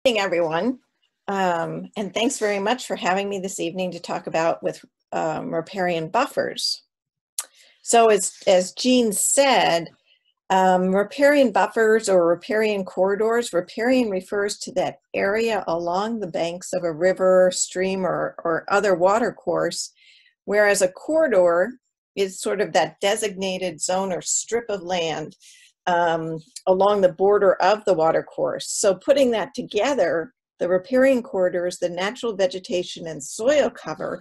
Everyone, and thanks very much for having me this evening to talk about riparian buffers. So as Jean said, riparian buffers or riparian corridors, riparian refers to that area along the banks of a river, stream, or other water course, whereas a corridor is sort of that designated zone or strip of land along the border of the watercourse. So putting that together, the riparian corridor is the natural vegetation and soil cover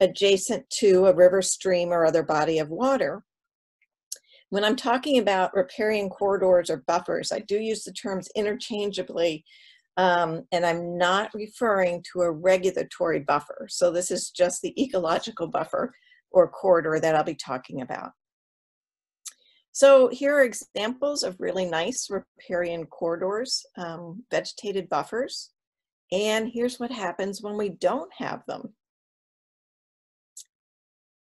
adjacent to a river, stream, or other body of water. When I'm talking about riparian corridors or buffers, I do use the terms interchangeably, and I'm not referring to a regulatory buffer. So this is just the ecological buffer or corridor that I'll be talking about. So here are examples of really nice riparian corridors, vegetated buffers. And here's what happens when we don't have them.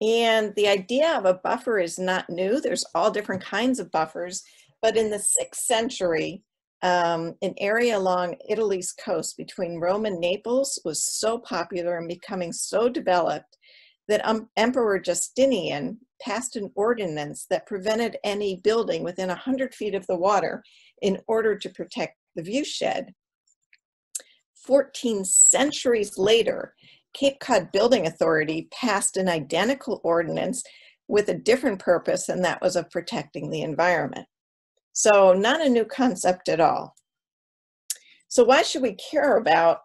And the idea of a buffer is not new. There's all different kinds of buffers. But in the 6th century, an area along Italy's coast between Rome and Naples was so popular and becoming so developed that Emperor Justinian passed an ordinance that prevented any building within 100 feet of the water in order to protect the viewshed. 14 centuries later, Cape Cod Building Authority passed an identical ordinance with a different purpose, and that was of protecting the environment. So not a new concept at all. So why should we care about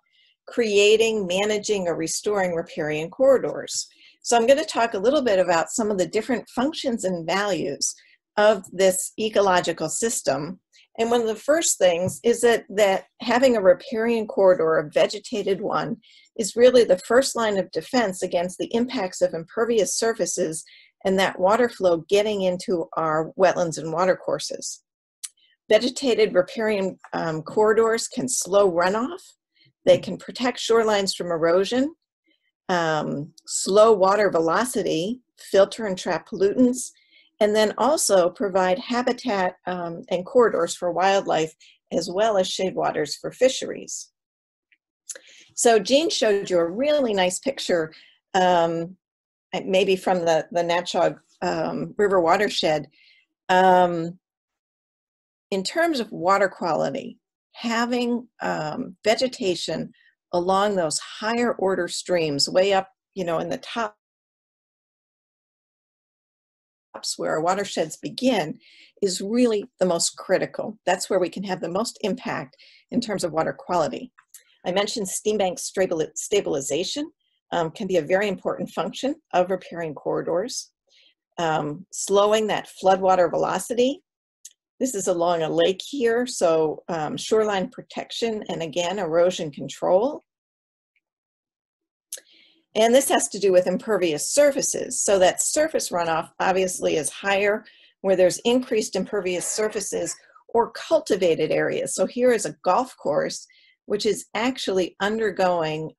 creating, managing, or restoring riparian corridors? So I'm going to talk a little bit about some of the different functions and values of this ecological system. And one of the first things is that having a riparian corridor, a vegetated one, is really the first line of defense against the impacts of impervious surfaces and that water flow getting into our wetlands and watercourses. Vegetated riparian corridors can slow runoff. They can protect shorelines from erosion, slow water velocity, filter and trap pollutants, and then also provide habitat and corridors for wildlife, as well as shade waters for fisheries. So Jean showed you a really nice picture, maybe from the Natchaug River watershed. In terms of water quality, having vegetation along those higher order streams, way up, in the tops where our watersheds begin, is really the most critical. That's where we can have the most impact in terms of water quality. I mentioned steam bank stabilization can be a very important function of riparian corridors. Slowing that floodwater velocity. This is along a lake here, so shoreline protection and again, erosion control. And this has to do with impervious surfaces. So that surface runoff obviously is higher where there's increased impervious surfaces or cultivated areas. So here is a golf course, which is actually undergoing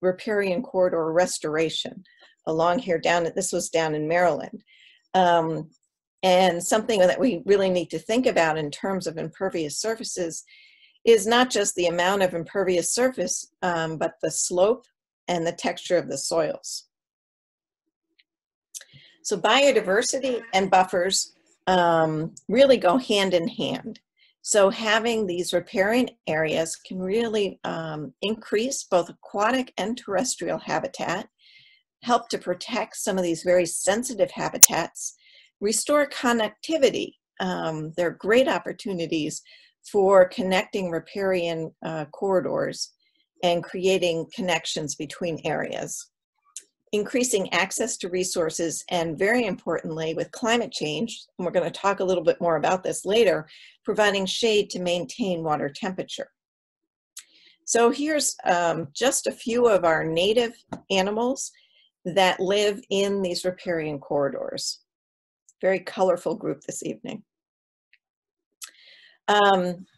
riparian corridor restoration along here this was down in Maryland. And something that we really need to think about in terms of impervious surfaces is not just the amount of impervious surface, but the slope and the texture of the soils. So biodiversity and buffers really go hand in hand. So having these riparian areas can really increase both aquatic and terrestrial habitat, help to protect some of these very sensitive habitats, restore connectivity. There are great opportunities for connecting riparian corridors and creating connections between areas. Increasing access to resources, and very importantly with climate change, and we're going to talk a little bit more about this later, providing shade to maintain water temperature. So here's just a few of our native animals that live in these riparian corridors. Very colorful group this evening.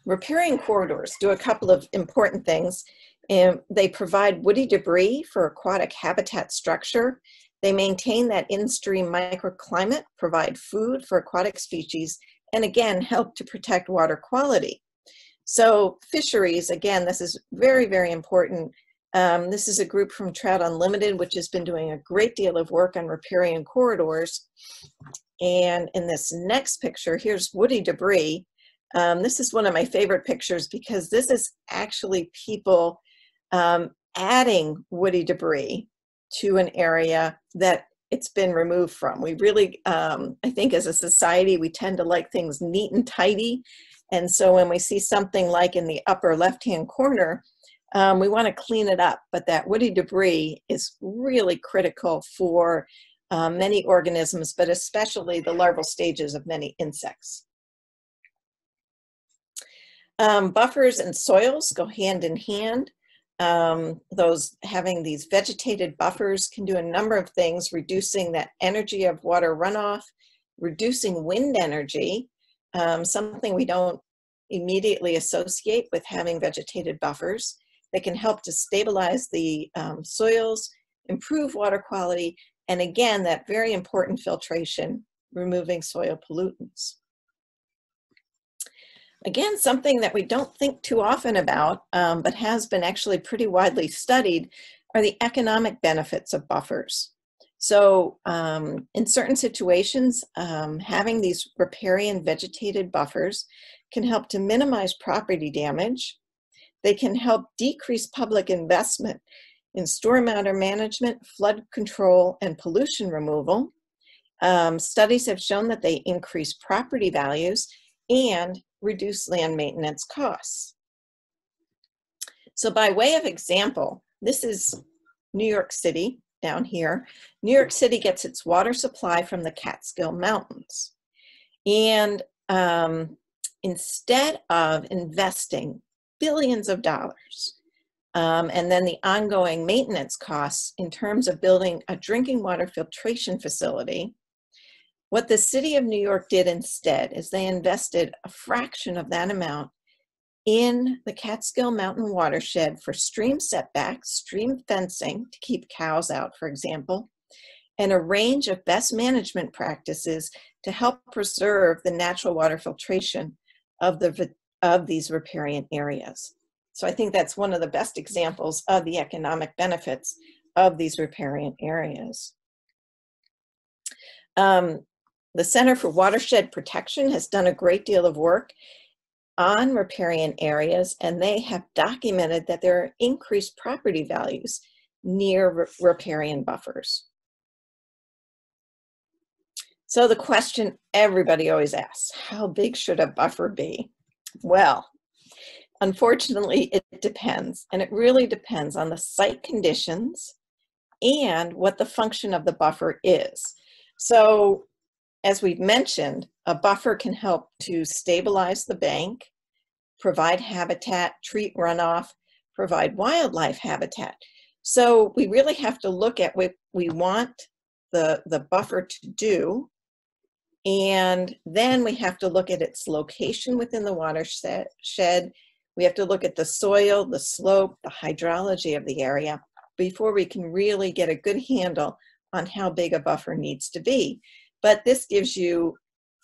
Riparian corridors do a couple of important things. They provide woody debris for aquatic habitat structure. They maintain that in-stream microclimate, provide food for aquatic species, and again, help to protect water quality. So fisheries, again, this is very, very important. This is a group from Trout Unlimited, which has been doing a great deal of work on riparian corridors. And in this next picture, here's woody debris. This is one of my favorite pictures because this is actually people adding woody debris to an area that it's been removed from. We really, I think as a society, we tend to like things neat and tidy. And so when we see something like in the upper left-hand corner, we want to clean it up. But that woody debris is really critical for many organisms, but especially the larval stages of many insects. Buffers and soils go hand in hand. Those having these vegetated buffers can do a number of things, reducing that energy of water runoff, reducing wind energy, something we don't immediately associate with having vegetated buffers. They can help to stabilize the soils, improve water quality, and again, that very important filtration, removing soil pollutants. Again, something that we don't think too often about, but has been actually pretty widely studied, are the economic benefits of buffers. So in certain situations, having these riparian vegetated buffers can help to minimize property damage. They can help decrease public investment in stormwater management, flood control, and pollution removal. Studies have shown that they increase property values and reduce land maintenance costs. So by way of example, this is New York City down here. New York City gets its water supply from the Catskill Mountains. And instead of investing billions of dollars and then the ongoing maintenance costs in terms of building a drinking water filtration facility, what the city of New York did instead is they invested a fraction of that amount in the Catskill Mountain watershed for stream setbacks, stream fencing to keep cows out, for example, and a range of best management practices to help preserve the natural water filtration of these riparian areas. So I think that's one of the best examples of the economic benefits of these riparian areas. The Center for Watershed Protection has done a great deal of work on riparian areas, and they have documented that there are increased property values near riparian buffers. So the question everybody always asks, how big should a buffer be? Well, unfortunately, it depends, and it really depends on the site conditions and what the function of the buffer is. So as we've mentioned, a buffer can help to stabilize the bank, provide habitat, treat runoff, provide wildlife habitat. So we really have to look at what we want the buffer to do, and then we have to look at its location within the watershed. We have to look at the soil, the slope, the hydrology of the area before we can really get a good handle on how big a buffer needs to be. But this gives you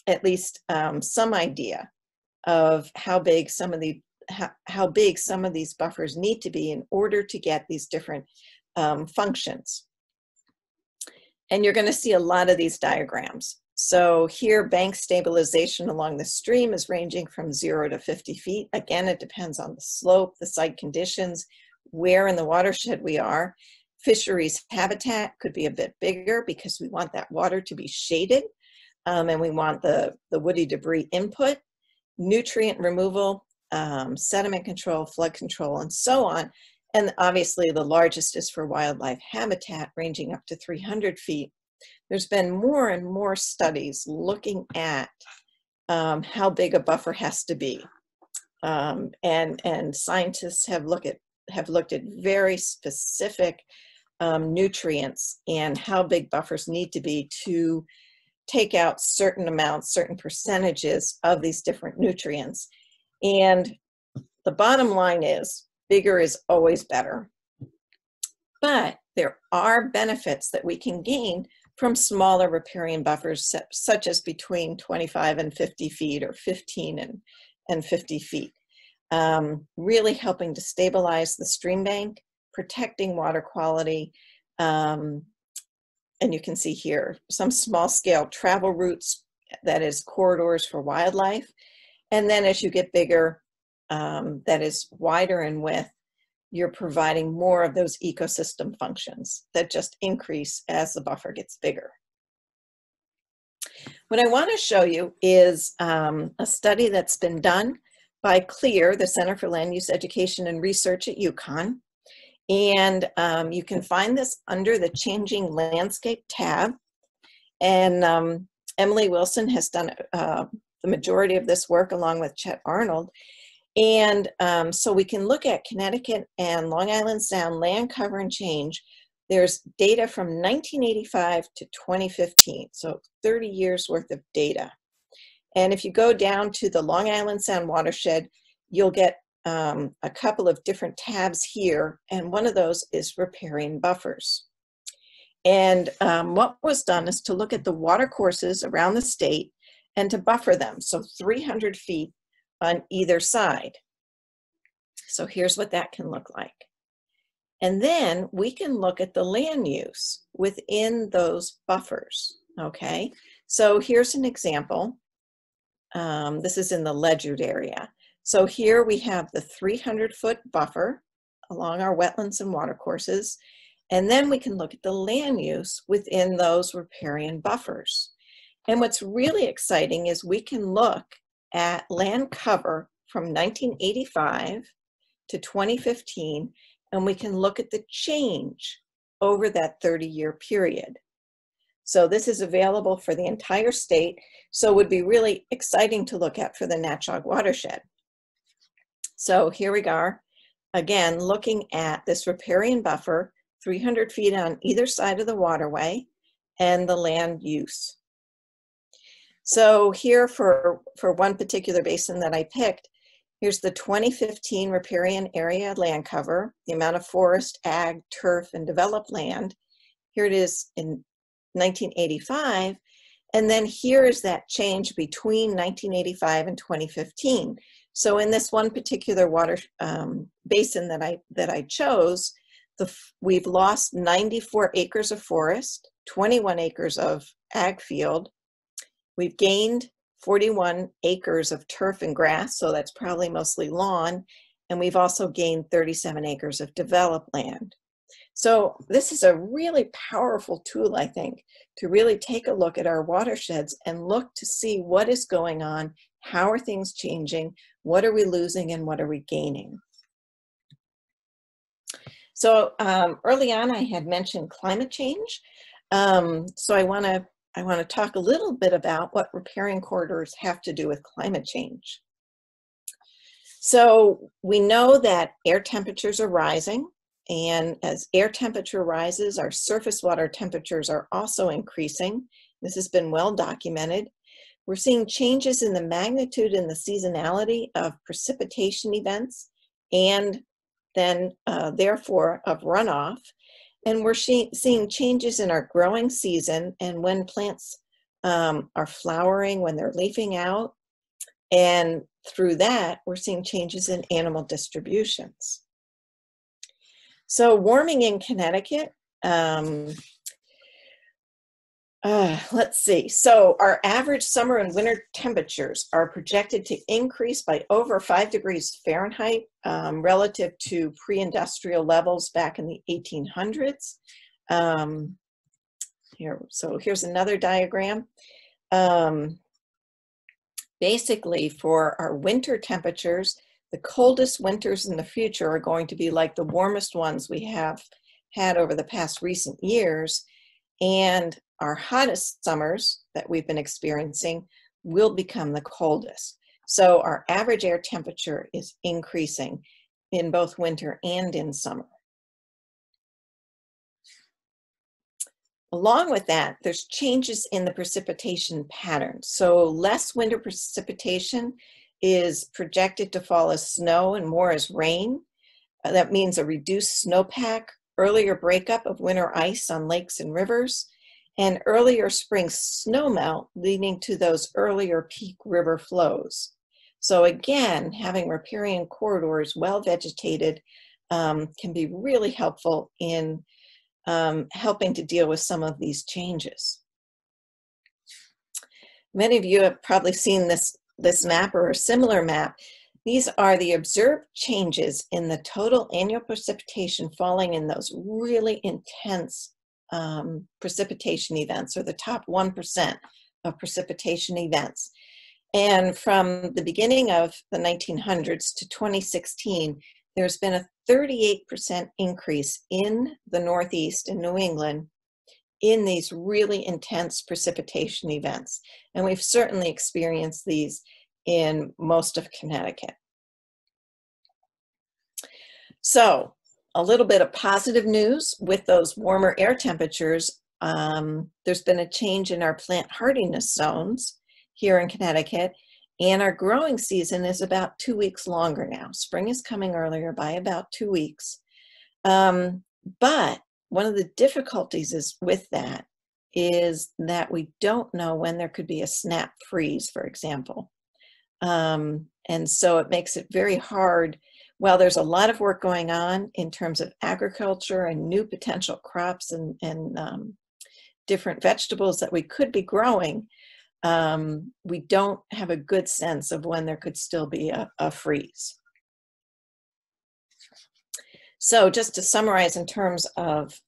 at least some idea of how big some of these buffers need to be in order to get these different functions. And you're going to see a lot of these diagrams. So here, bank stabilization along the stream is ranging from 0 to 50 feet. Again, it depends on the slope, the site conditions, where in the watershed we are. Fisheries habitat could be a bit bigger because we want that water to be shaded, and we want the woody debris input, nutrient removal, sediment control, flood control, and so on. And obviously the largest is for wildlife habitat, ranging up to 300 feet. There's been more and more studies looking at how big a buffer has to be. And scientists have looked at very specific nutrients and how big buffers need to be to take out certain amounts, certain percentages of these different nutrients. And the bottom line is, bigger is always better. But there are benefits that we can gain from smaller riparian buffers, such as between 25 and 50 feet or 15 and 50 feet. really helping to stabilize the stream bank, protecting water quality. And you can see here some small scale travel routes, that is corridors for wildlife. And then as you get bigger, that is wider in width, you're providing more of those ecosystem functions that just increase as the buffer gets bigger. What I want to show you is a study that's been done by CLEAR, the Center for Land Use Education and Research at UConn. And you can find this under the Changing Landscape tab. And Emily Wilson has done the majority of this work along with Chet Arnold. And so we can look at Connecticut and Long Island Sound land cover and change. There's data from 1985 to 2015, so 30 years worth of data. And if you go down to the Long Island Sound watershed, you'll get a couple of different tabs here, and one of those is riparian buffers. And what was done is to look at the water courses around the state and to buffer them, so 300 feet on either side. So here's what that can look like. And then we can look at the land use within those buffers, okay? So here's an example. This is in the Ledyard area. So here we have the 300-foot buffer along our wetlands and watercourses, and then we can look at the land use within those riparian buffers. And what's really exciting is we can look at land cover from 1985 to 2015, and we can look at the change over that 30-year period. So this is available for the entire state, so it would be really exciting to look at for the Natchaug watershed. So here we are, again, looking at this riparian buffer, 300 feet on either side of the waterway, and the land use. So here for one particular basin that I picked, here's the 2015 riparian area land cover, the amount of forest, ag, turf, and developed land. Here it is in 1985, and then here is that change between 1985 and 2015. So in this one particular water basin that I chose, we've lost 94 acres of forest, 21 acres of ag field. We've gained 41 acres of turf and grass, so that's probably mostly lawn, and we've also gained 37 acres of developed land. So this is a really powerful tool, I think, to really take a look at our watersheds and look to see what is going on, how are things changing, what are we losing, and what are we gaining. So early on I had mentioned climate change, so I want to talk a little bit about what riparian corridors have to do with climate change. So we know that air temperatures are rising, and as air temperature rises, our surface water temperatures are also increasing. This has been well documented. We're seeing changes in the magnitude and the seasonality of precipitation events, and then therefore of runoff. And we're seeing changes in our growing season and when plants are flowering, when they're leafing out. And through that, we're seeing changes in animal distributions. So warming in Connecticut, let's see. So our average summer and winter temperatures are projected to increase by over 5 degrees Fahrenheit relative to pre-industrial levels back in the 1800s. So here's another diagram. Basically, for our winter temperatures, the coldest winters in the future are going to be like the warmest ones we have had over the past recent years. And our hottest summers that we've been experiencing will become the coldest. So our average air temperature is increasing in both winter and in summer. Along with that, there's changes in the precipitation patterns. So less winter precipitation is projected to fall as snow and more as rain. That means a reduced snowpack, earlier breakup of winter ice on lakes and rivers, and earlier spring snowmelt leading to those earlier peak river flows. So again, having riparian corridors well vegetated can be really helpful in helping to deal with some of these changes. Many of you have probably seen this map or a similar map. These are the observed changes in the total annual precipitation falling in those really intense precipitation events, or the top 1% of precipitation events. And from the beginning of the 1900s to 2016, there's been a 38% increase in the Northeast and New England in these really intense precipitation events. And we've certainly experienced these in most of Connecticut. So a little bit of positive news with those warmer air temperatures. There's been a change in our plant hardiness zones here in Connecticut, and our growing season is about 2 weeks longer now. Spring is coming earlier by about 2 weeks. But one of the difficulties with that is that we don't know when there could be a snap freeze, for example. And so it makes it very hard. While there's a lot of work going on in terms of agriculture and new potential crops and different vegetables that we could be growing, we don't have a good sense of when there could still be a freeze. So just to summarize in terms of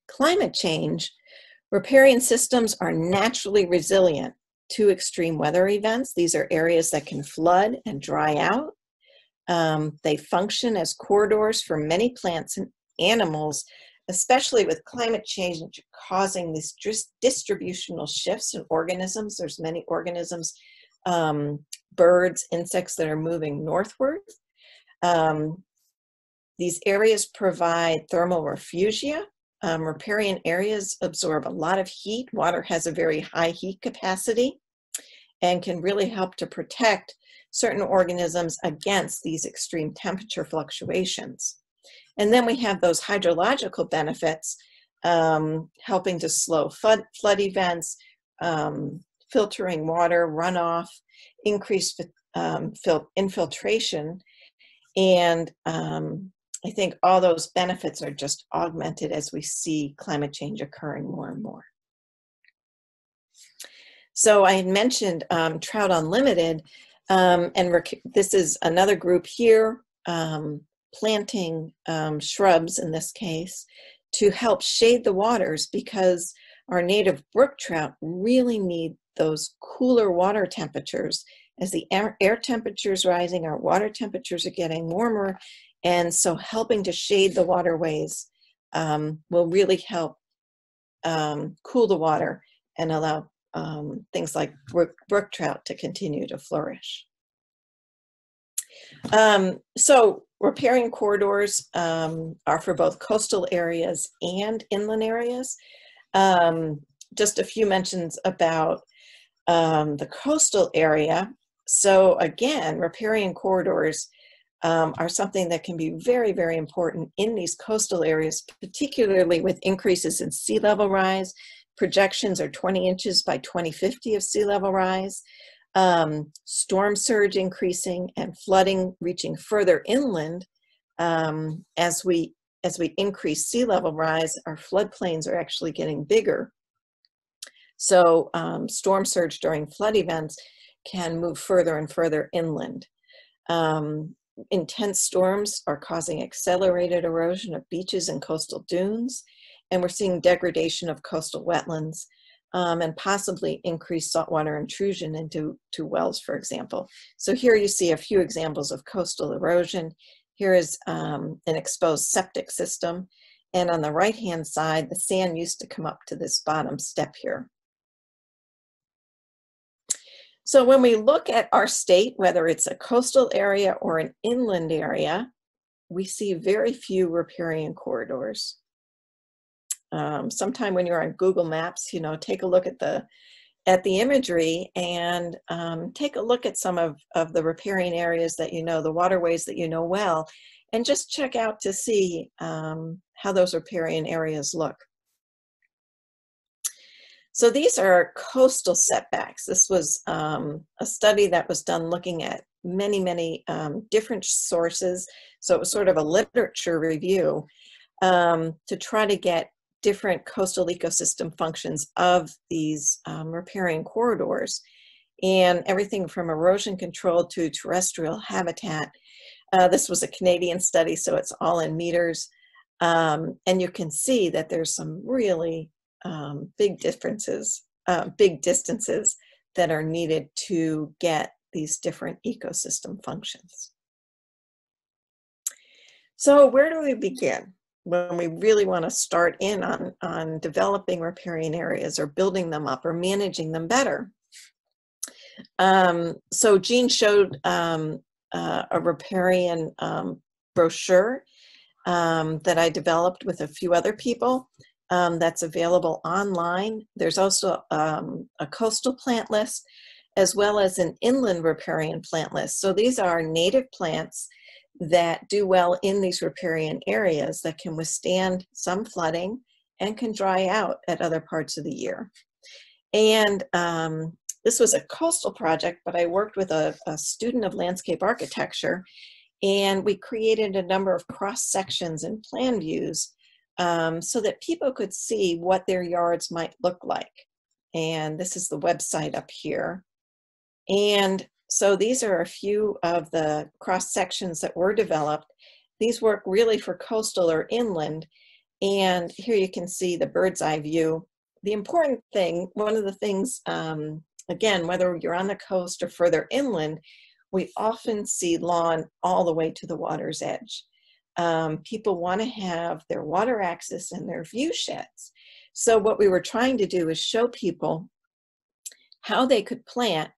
climate change, riparian systems are naturally resilient to extreme weather events. These are areas that can flood and dry out. They function as corridors for many plants and animals, especially with climate change causing these distributional shifts in organisms. There's many organisms, birds, insects that are moving northward. These areas provide thermal refugia. Riparian areas absorb a lot of heat. Water has a very high heat capacity and can really help to protect certain organisms against these extreme temperature fluctuations. And then we have those hydrological benefits, helping to slow flood events, filtering water, runoff, increased infiltration, and I think all those benefits are just augmented as we see climate change occurring more and more. So I had mentioned Trout Unlimited, and this is another group here, planting shrubs in this case to help shade the waters, because our native brook trout really need those cooler water temperatures. As the air temperature is rising, our water temperatures are getting warmer, and so helping to shade the waterways will really help cool the water and allow things like brook trout to continue to flourish. So riparian corridors are for both coastal areas and inland areas. Just a few mentions about the coastal area. So again, riparian corridors are something that can be very, very important in these coastal areas, particularly with increases in sea level rise. Projections are 20 inches by 2050 of sea level rise. Storm surge increasing and flooding reaching further inland. As we increase sea level rise, our floodplains are actually getting bigger. So storm surge during flood events can move further and further inland. Intense storms are causing accelerated erosion of beaches and coastal dunes, and we're seeing degradation of coastal wetlands, and possibly increased saltwater intrusion into wells, for example. So here you see a few examples of coastal erosion. Here is an exposed septic system, and on the right-hand side, the sand used to come up to this bottom step here. So when we look at our state, whether it's a coastal area or an inland area, we see very few riparian corridors. Sometime when you're on Google Maps, take a look at the imagery and take a look at some of the riparian areas that the waterways that well, and just check out to see how those riparian areas look. So these are coastal setbacks. This was a study that was done looking at many different sources. So it was sort of a literature review to try to get different coastal ecosystem functions of these riparian corridors, and everything from erosion control to terrestrial habitat. This was a Canadian study, so it's all in meters. And you can see that there's some really big distances that are needed to get these different ecosystem functions. So where do we begin when we really want to start in on developing riparian areas or building them up or managing them better? So Jean showed a riparian brochure that I developed with a few other people that's available online. There's also a coastal plant list as well as an inland riparian plant list. So these are native plants that do well in these riparian areas that can withstand some flooding and can dry out at other parts of the year. And this was a coastal project, but I worked with a student of landscape architecture, and we created a number of cross sections and plan views so that people could see what their yards might look like. And this is the website up here. And so these are a few of the cross sections that were developed. These work really for coastal or inland. And here you can see the bird's eye view. The important thing, one of the things, again, whether you're on the coast or further inland, we often see lawn all the way to the water's edge. People want to have their water access and their view sheds. So what we were trying to do is show people how they could plant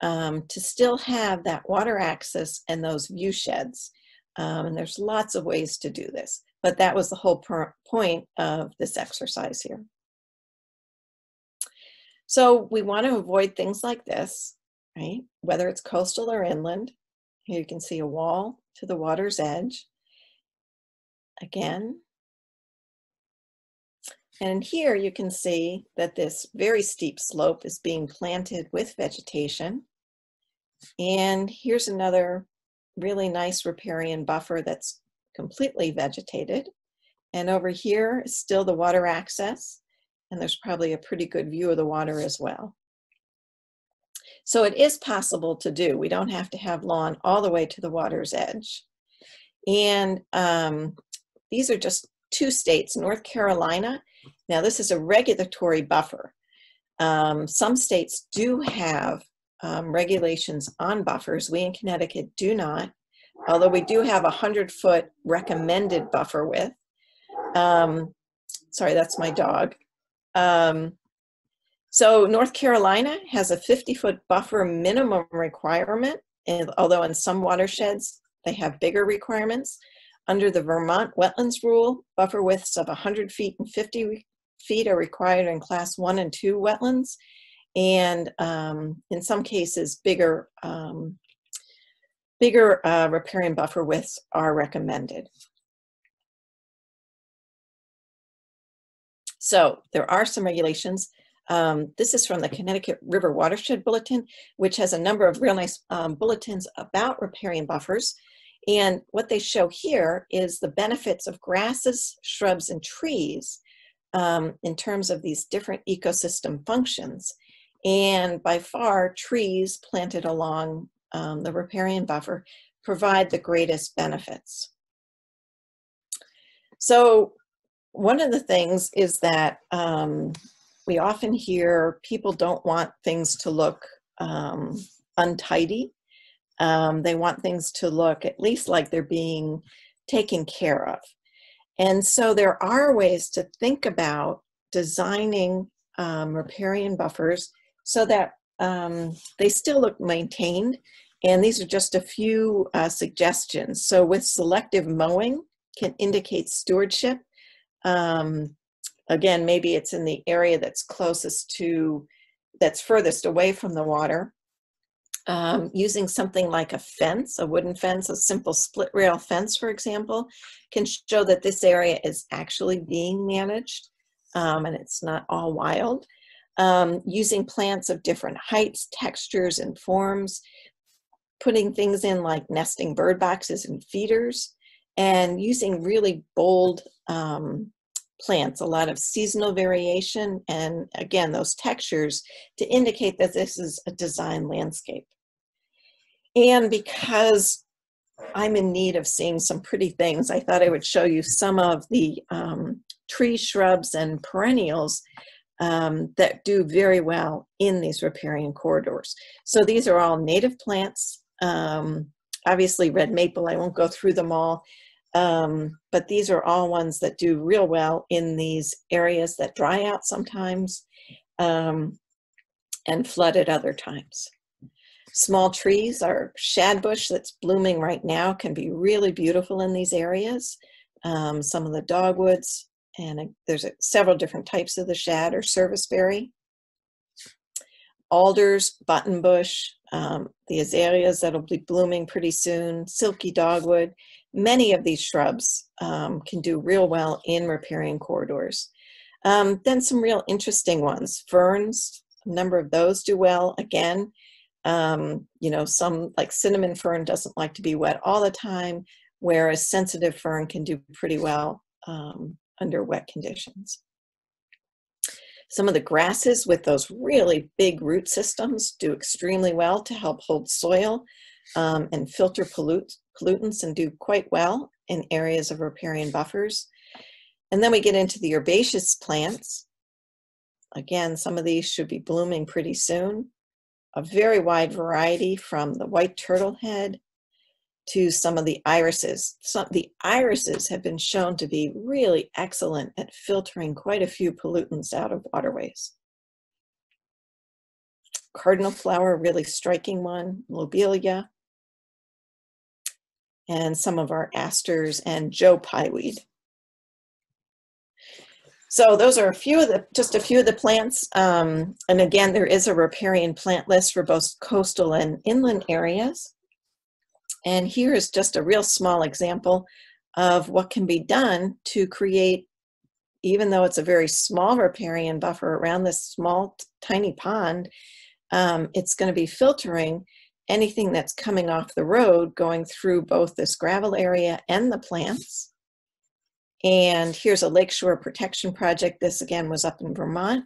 to still have that water access and those view sheds. And there's lots of ways to do this, but that was the whole point of this exercise here. So we want to avoid things like this, right? Whether it's coastal or inland. Here you can see a wall to the water's edge. Again. And here you can see that this very steep slope is being planted with vegetation. And here's another really nice riparian buffer that's completely vegetated. And over here is still the water access. And there's probably a pretty good view of the water as well. So it is possible to do. We don't have to have lawn all the way to the water's edge. And these are just two states, North Carolina. Now this is a regulatory buffer. Some states do have regulations on buffers. We in Connecticut do not, although we do have a 100-foot recommended buffer width. Sorry, that's my dog. So North Carolina has a 50-foot buffer minimum requirement, and although in some watersheds they have bigger requirements. Under the Vermont wetlands rule, buffer widths of 100 feet and 50 feet are required in class 1 and 2 wetlands, and in some cases bigger riparian buffer widths are recommended. So there are some regulations. This is from the Connecticut River Watershed Bulletin, which has a number of real nice bulletins about riparian buffers. And what they show here is the benefits of grasses, shrubs, and trees in terms of these different ecosystem functions. And by far, trees planted along the riparian buffer provide the greatest benefits. So one of the things is that we often hear people don't want things to look untidy. They want things to look at least like they're being taken care of. And so there are ways to think about designing riparian buffers so that they still look maintained. And these are just a few suggestions. So with selective mowing can indicate stewardship. Again, maybe it's in the area that's closest to, that's furthest away from the water. Using something like a fence, a wooden fence, a simple split rail fence, for example, can show that this area is actually being managed and it's not all wild. using plants of different heights, textures, and forms, putting things in like nesting bird boxes and feeders, and using really bold plants, a lot of seasonal variation, and again, those textures to indicate that this is a design landscape. And because I'm in need of seeing some pretty things, I thought I would show you some of the trees, shrubs, and perennials that do very well in these riparian corridors. So these are all native plants. Obviously red maple, I won't go through them all, but these are all ones that do real well in these areas that dry out sometimes and flood at other times. Small trees, our shadbush that's blooming right now can be really beautiful in these areas. Some of the dogwoods, and there's several different types of the shad or serviceberry. Alders, buttonbush, the azaleas that'll be blooming pretty soon, silky dogwood. Many of these shrubs can do real well in riparian corridors. Then some real interesting ones. Ferns, a number of those do well. Again, you know, some like cinnamon fern doesn't like to be wet all the time, whereas sensitive fern can do pretty well under wet conditions. Some of the grasses with those really big root systems do extremely well to help hold soil and filter pollutants, and do quite well in areas of riparian buffers. And then we get into the herbaceous plants. Again, some of these should be blooming pretty soon. A very wide variety from the white turtlehead to some of the irises. The irises have been shown to be really excellent at filtering quite a few pollutants out of waterways. Cardinal flower, really striking one, lobelia, and some of our asters and Joe pieweed. So those are just a few of the plants. And again, there is a riparian plant list for both coastal and inland areas. And here is just a real small example of what can be done to create, even though it's a very small riparian buffer around this small, tiny pond, it's going to be filtering anything that's coming off the road, going through both this gravel area and the plants. And here's a lakeshore protection project. This again was up in Vermont.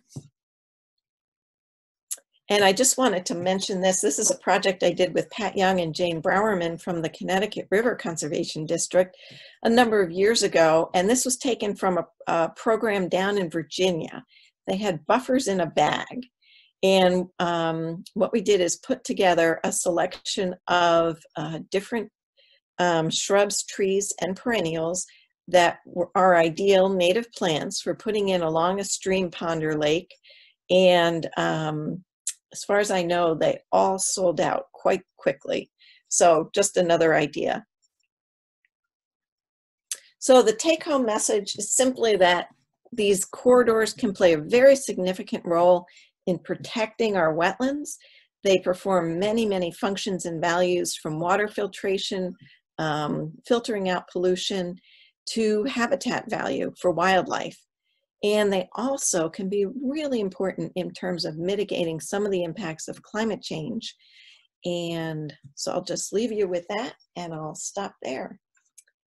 And I just wanted to mention this. This is a project I did with Pat Young and Jane Browerman from the Connecticut River Conservation District a number of years ago. And this was taken from a program down in Virginia. They had buffers in a bag. And what we did is put together a selection of different shrubs, trees, and perennials that are ideal native plants for putting in along a stream, pond, or lake. And as far as I know, they all sold out quite quickly. So just another idea. So the take-home message is simply that these corridors can play a very significant role in protecting our wetlands. They perform many, many functions and values, from water filtration, filtering out pollution, to habitat value for wildlife. And they also can be really important in terms of mitigating some of the impacts of climate change. And so I'll just leave you with that, and I'll stop there.